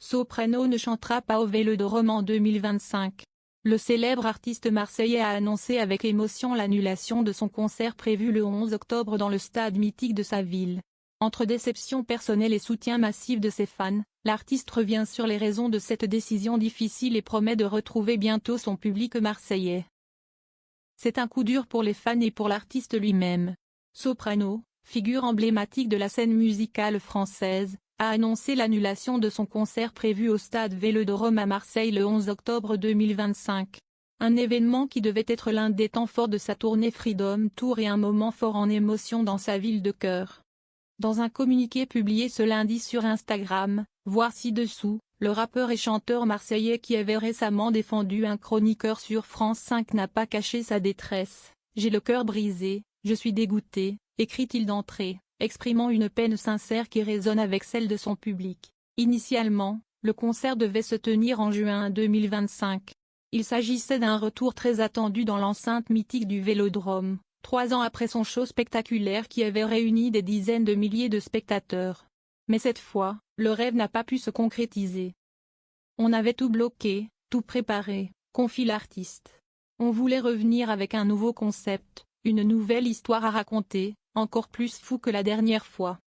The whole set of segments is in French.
Soprano ne chantera pas au Vélodrome en 2025. Le célèbre artiste marseillais a annoncé avec émotion l'annulation de son concert prévu le 11 octobre dans le stade mythique de sa ville. Entre déception personnelle et soutien massif de ses fans, l'artiste revient sur les raisons de cette décision difficile et promet de retrouver bientôt son public marseillais. C'est un coup dur pour les fans et pour l'artiste lui-même. Soprano, figure emblématique de la scène musicale française, a annoncé l'annulation de son concert prévu au stade Vélodrome à Marseille le 11 octobre 2025. Un événement qui devait être l'un des temps forts de sa tournée Freedom Tour et un moment fort en émotion dans sa ville de cœur. Dans un communiqué publié ce lundi sur Instagram, voir ci-dessous, le rappeur et chanteur marseillais qui avait récemment défendu un chroniqueur sur France 5 n'a pas caché sa détresse. « J'ai le cœur brisé, je suis dégoûté », écrit-il d'entrée, exprimant une peine sincère qui résonne avec celle de son public. Initialement, le concert devait se tenir en juin 2025. Il s'agissait d'un retour très attendu dans l'enceinte mythique du Vélodrome, 3 ans après son show spectaculaire qui avait réuni des dizaines de milliers de spectateurs. Mais cette fois, le rêve n'a pas pu se concrétiser. On avait tout bloqué, tout préparé, confie l'artiste. On voulait revenir avec un nouveau concept, une nouvelle histoire à raconter, encore plus fou que la dernière fois.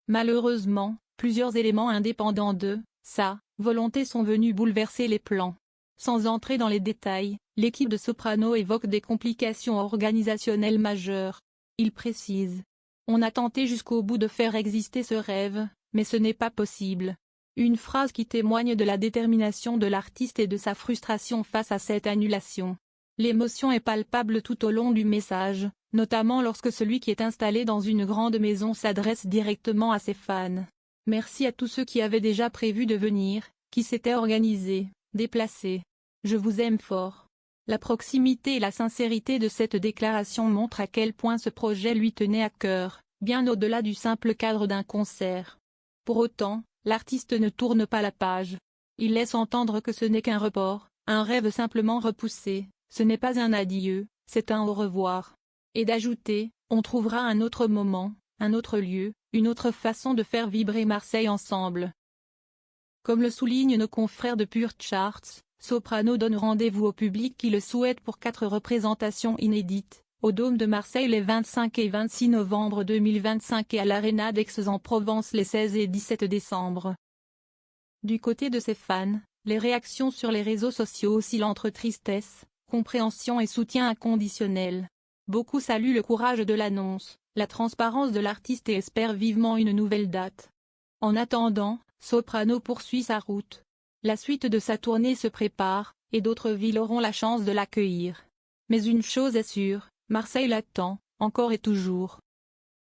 Malheureusement, plusieurs éléments indépendants de sa volonté sont venus bouleverser les plans. Sans entrer dans les détails, l'équipe de Soprano évoque des complications organisationnelles majeures. Il précise: « On a tenté jusqu'au bout de faire exister ce rêve, mais ce n'est pas possible. » Une phrase qui témoigne de la détermination de l'artiste et de sa frustration face à cette annulation. L'émotion est palpable tout au long du message, notamment lorsque celui qui est installé dans une grande maison s'adresse directement à ses fans. « Merci à tous ceux qui avaient déjà prévu de venir, qui s'étaient organisés, déplacés. Je vous aime fort. » La proximité et la sincérité de cette déclaration montrent à quel point ce projet lui tenait à cœur, bien au-delà du simple cadre d'un concert. Pour autant, l'artiste ne tourne pas la page. Il laisse entendre que ce n'est qu'un report, un rêve simplement repoussé, ce n'est pas un adieu, c'est un au revoir. Et d'ajouter: « On trouvera un autre moment, un autre lieu, une autre façon de faire vibrer Marseille ensemble. » Comme le soulignent nos confrères de Pure Charts, Soprano donne rendez-vous au public qui le souhaite pour 4 représentations inédites, au Dôme de Marseille les 25 et 26 novembre 2025 et à l'Arena d'Aix-en-Provence les 16 et 17 décembre. Du côté de ses fans, les réactions sur les réseaux sociaux oscillent entre tristesse, compréhension et soutien inconditionnel. Beaucoup saluent le courage de l'annonce, la transparence de l'artiste et espèrent vivement une nouvelle date. En attendant, Soprano poursuit sa route. La suite de sa tournée se prépare, et d'autres villes auront la chance de l'accueillir. Mais une chose est sûre, Marseille l'attend, encore et toujours.